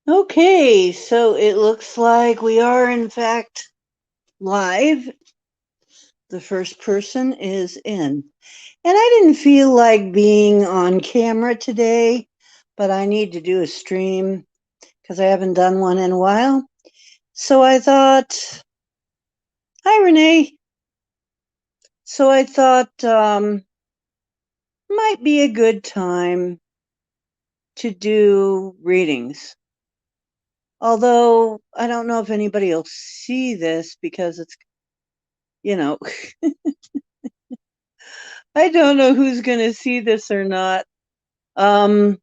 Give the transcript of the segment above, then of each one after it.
Okay, so it looks like we are in fact live. The first person is in. And I didn't feel like being on camera today, but I need to do a stream because I haven't done one in a while. So I thought, hi, Renee. So I thought might be a good time to do readings. Although I don't know if anybody will see this because it's, you know, I don't know who's going to see this or not. But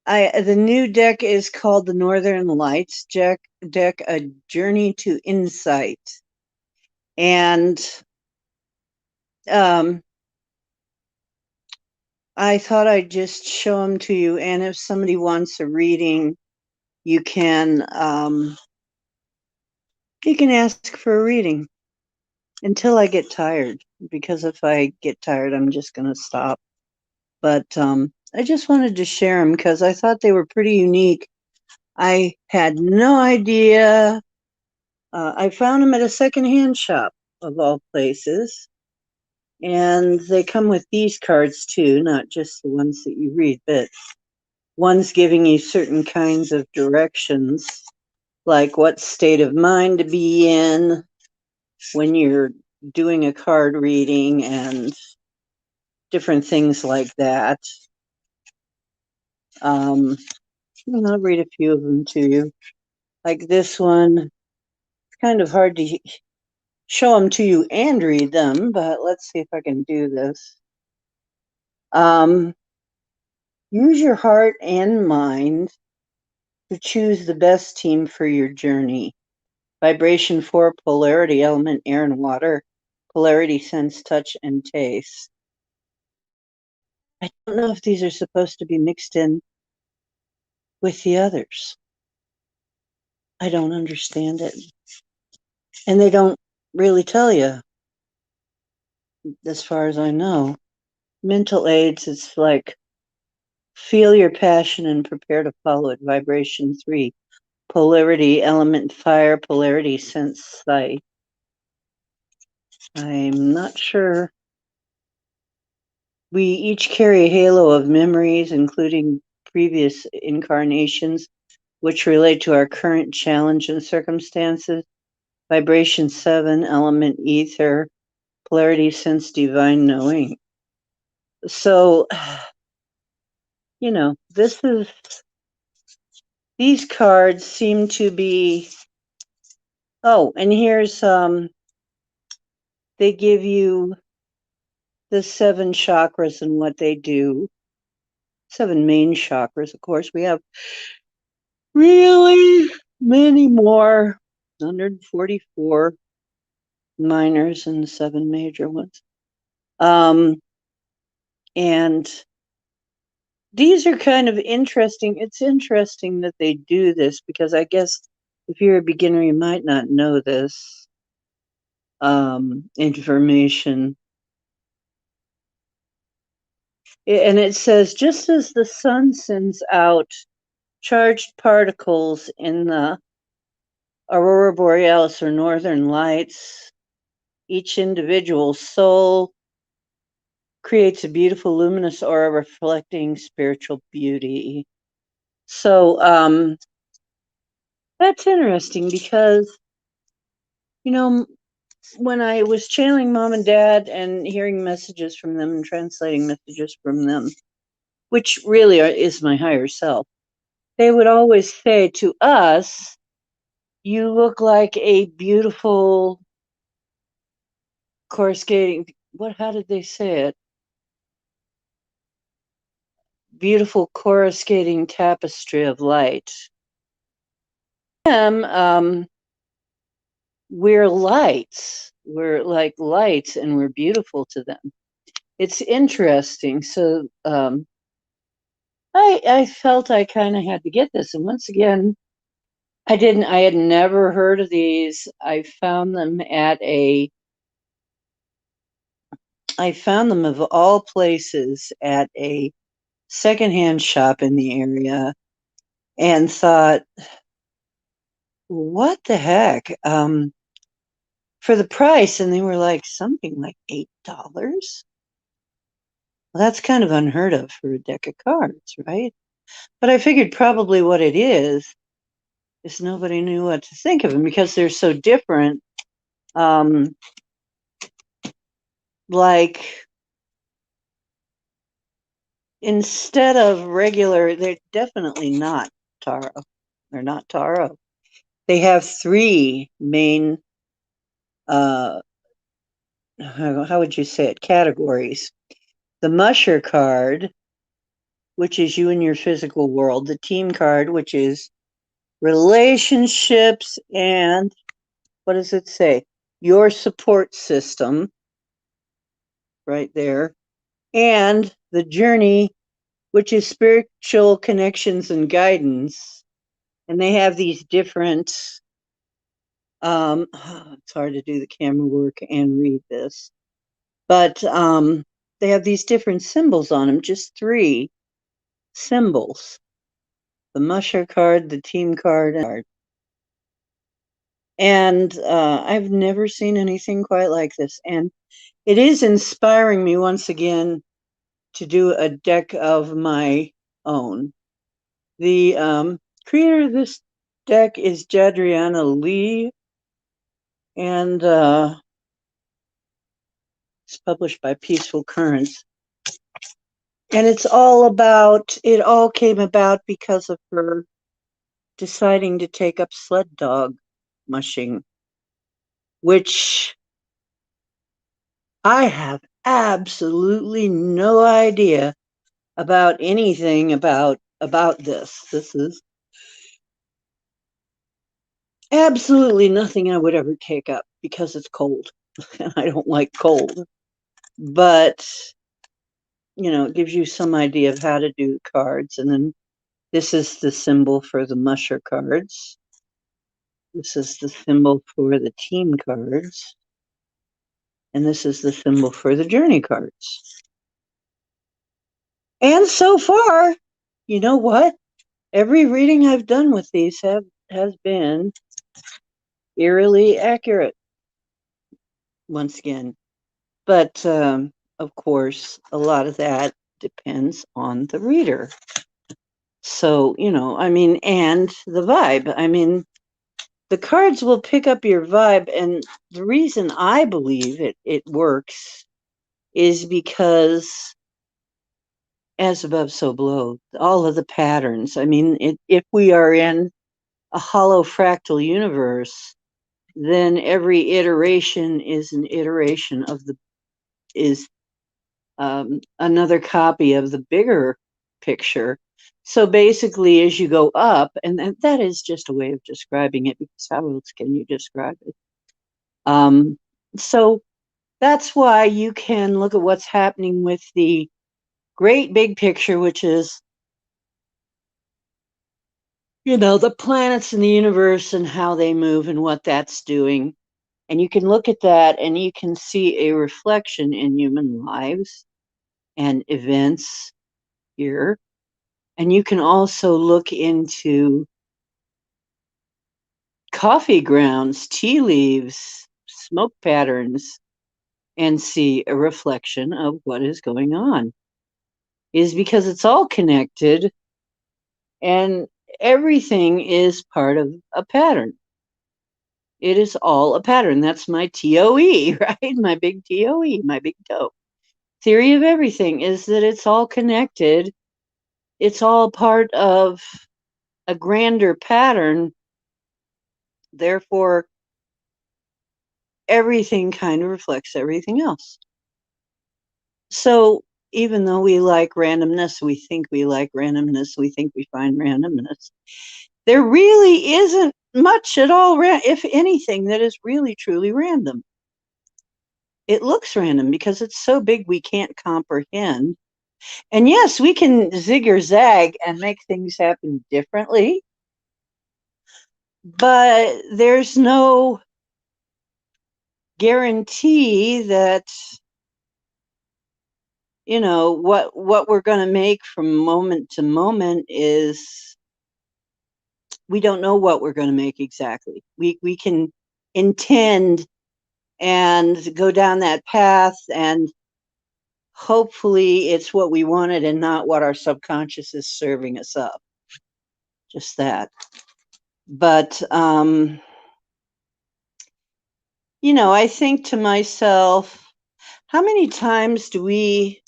the new deck is called the Northern Lights deck, A Journey to Insight. And um, I thought I'd just show them to you. And if somebody wants a reading, you can ask for a reading until I get tired. Because if I get tired, I'm just going to stop. But I just wanted to share them because I thought they were pretty unique. I had no idea. I found them at a secondhand shop, of all places. And they come with these cards too, not just the ones that you read, but one's giving you certain kinds of directions, like what state of mind to be in when you're doing a card reading and different things like that. And I'll read a few of them to you. Like this one, it's kind of hard to show them to you and read them, but let's see if I can do this. Use your heart and mind to choose the best team for your journey. Vibration 4, polarity, element, air and water. Polarity, sense, touch, and taste. I don't know if these are supposed to be mixed in with the others. I don't understand it. And they don't really tell you, as far as I know. Mental aids, it's like feel your passion and prepare to follow it. Vibration 3, polarity, element, fire, polarity, sense, sight. I'm not sure. We each carry a halo of memories, including previous incarnations, which relate to our current challenge and circumstances. Vibration 7, element ether, polarity, sense, divine knowing. So, these cards seem to be, and here's, they give you the 7 chakras and what they do. 7 main chakras, of course. We have really many more, 144 minors and 7 major ones. And these are kind of interesting. It's interesting that they do this because I guess if you're a beginner, you might not know this information. And it says, just as the sun sends out charged particles in the aurora borealis or northern lights, each individual soul creates a beautiful luminous aura reflecting spiritual beauty. So that's interesting because, when I was channeling mom and dad and hearing messages from them and translating messages from them, which really is my higher self, they would always say to us, you look like a beautiful coruscating, how did they say it? Beautiful coruscating tapestry of light. We're lights. We're like lights and we're beautiful to them. It's interesting. So I felt I kind of had to get this. And once again, I had never heard of these. I found them of all places at a secondhand shop in the area. and thought, what the heck? For the price, and they were like something like $8. Well, that's kind of unheard of for a deck of cards, right? But I figured probably what it is nobody knew what to think of them because they're so different. Like instead of regular, they're definitely not tarot. They're not tarot. They have three main, how would you say it, categories. The musher card, which is you and your physical world. The team card, which is relationships and, what does it say? Your support system, right there. And the journey, which is spiritual connections and guidance. And they have these different, it's hard to do the camera work and read this, but they have these different symbols on them, just three symbols. The musher card, the team card, and I've never seen anything quite like this. And it is inspiring me once again to do a deck of my own. The creator of this deck is Jadriana Lee, and it's published by Peaceful Currents. And it all came about because of her deciding to take up sled dog mushing, which I have absolutely no idea about anything about this. This is absolutely nothing I would ever take up because it's cold and I don't like cold. But it gives you some idea of how to do cards. And then this is the symbol for the musher cards. This is the symbol for the team cards. And this is the symbol for the journey cards. And so far, you know what? Every reading I've done with these has been eerily accurate once again. But of course, a lot of that depends on the reader. So, and the vibe. The cards will pick up your vibe. And the reason I believe it works is because as above, so below, all of the patterns. If we are in a hollow fractal universe, then every iteration is an iteration is another copy of the bigger picture. So basically, as you go up, and that is just a way of describing it, because how else can you describe it? So that's why you can look at what's happening with the great big picture, which is, the planets in the universe and how they move and what that's doing. And you can look at that and you can see a reflection in human lives and events here. And you can also look into coffee grounds, tea leaves, smoke patterns, and see a reflection of what is going on. Is because it's all connected and everything is part of a pattern. It is all a pattern. That's my TOE, right? My big TOE, my big toe. Theory of everything is that it's all connected. It's all part of a grander pattern. Therefore, everything kind of reflects everything else. So even though we like randomness, we think we like randomness, we think we find randomness, there really isn't much at all, if anything, that is really truly random. It looks random because it's so big we can't comprehend. And yes, we can zig or zag and make things happen differently, but there's no guarantee that what we're going to make from moment to moment is we don't know what we're going to make exactly. We can intend and go down that path, and hopefully it's what we wanted and not what our subconscious is serving us up. Just that. But I think to myself, how many times do we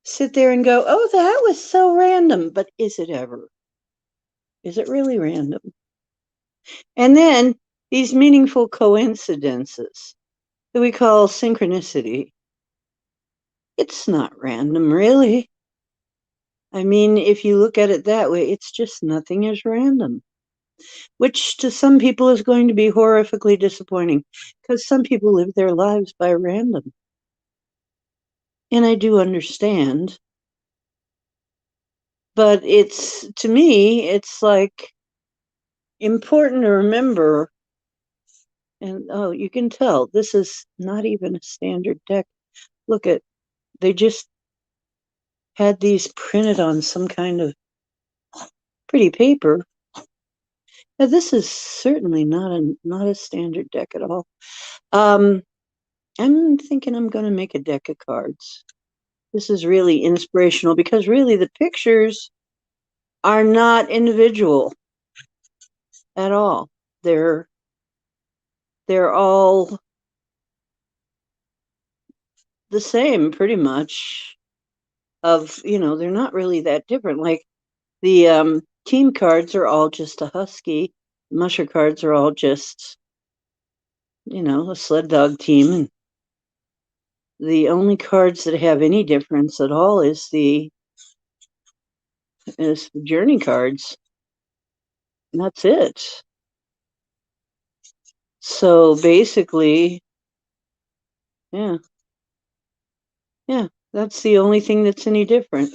sit there and go, oh, that was so random, but is it ever? Is it really random? And then these meaningful coincidences that we call synchronicity, it's not random, really. I mean, if you look at it that way, it's just nothing is random, which to some people is going to be horrifically disappointing because some people live their lives by random. And I do understand. But to me, it's like important to remember. And oh, you can tell this is not even a standard deck. Look at, they just had these printed on some kind of pretty paper. Now, this is certainly not a standard deck at all. I'm thinking I'm going to make a deck of cards. This is really inspirational because really the pictures are not individual at all. They're all the same pretty much. They're not really that different. Like the team cards are all just a husky. Musher cards are all just a sled dog team, and the only cards that have any difference at all is the journey cards. And that's it. So basically, yeah, that's the only thing that's any different.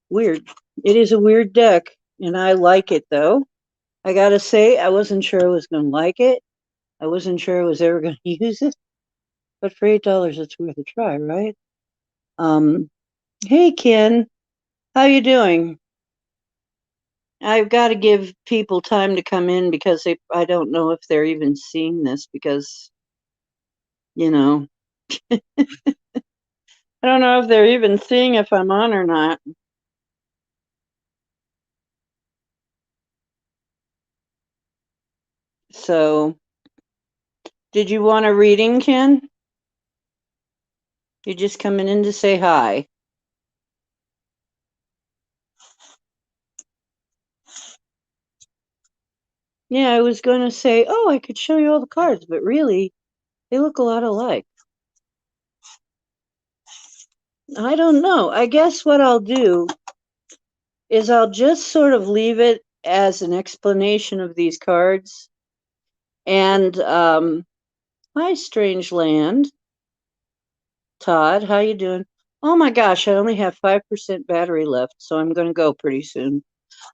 Weird. It is a weird deck, and I like it though. I gotta say, I wasn't sure I was gonna like it. I wasn't sure I was ever gonna use it, but for $8, it's worth a try, right? Hey Ken, how you doing? I've got to give people time to come in because I don't know if they're even seeing this because, I don't know if they're even seeing if I'm on or not. So, did you want a reading, Ken? You just coming in to say hi. Yeah, I was going to say, oh, I could show you all the cards, but really, they look a lot alike. I don't know. I guess what I'll do is I'll just sort of leave it as an explanation of these cards. And hi, Strange Land. Todd, how you doing? Oh my gosh, I only have 5% battery left, so I'm going to go pretty soon.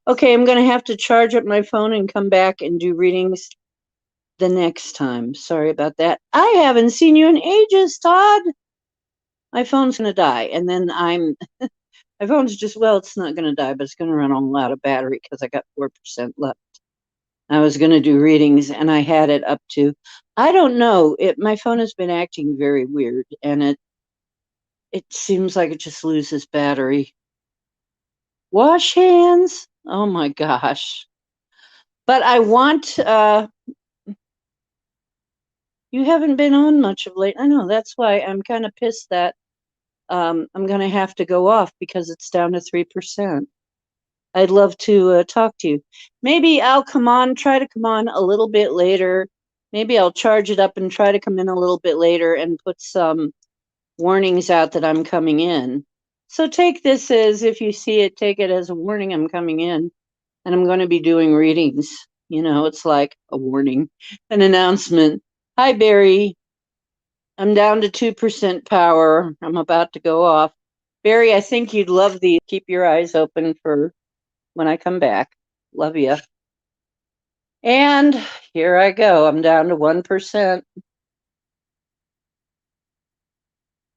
Okay, I'm going to have to charge up my phone and come back and do readings the next time. Sorry about that. I haven't seen you in ages, Todd. My phone's going to die, and then my phone's just, well, it's not going to die, but it's going to run all out of battery because I got 4% left. I was going to do readings, and I had it up to, I don't know, my phone has been acting very weird, and it seems like it just loses battery. Wash hands? Oh my gosh. But I want, you haven't been on much of late. I know, that's why I'm kind of pissed that I'm going to have to go off because it's down to 3%. I'd love to talk to you. Maybe I'll try to come on a little bit later. Maybe I'll charge it up and try to come in a little bit later and put some warnings out that I'm coming in. So take this as, if you see it, take it as a warning I'm coming in, and I'm going to be doing readings. It's like a warning, an announcement. Hi, Barry. I'm down to 2% power. I'm about to go off. Barry, I think you'd love these. Keep your eyes open for when I come back. Love you. And here I go. I'm down to 1%.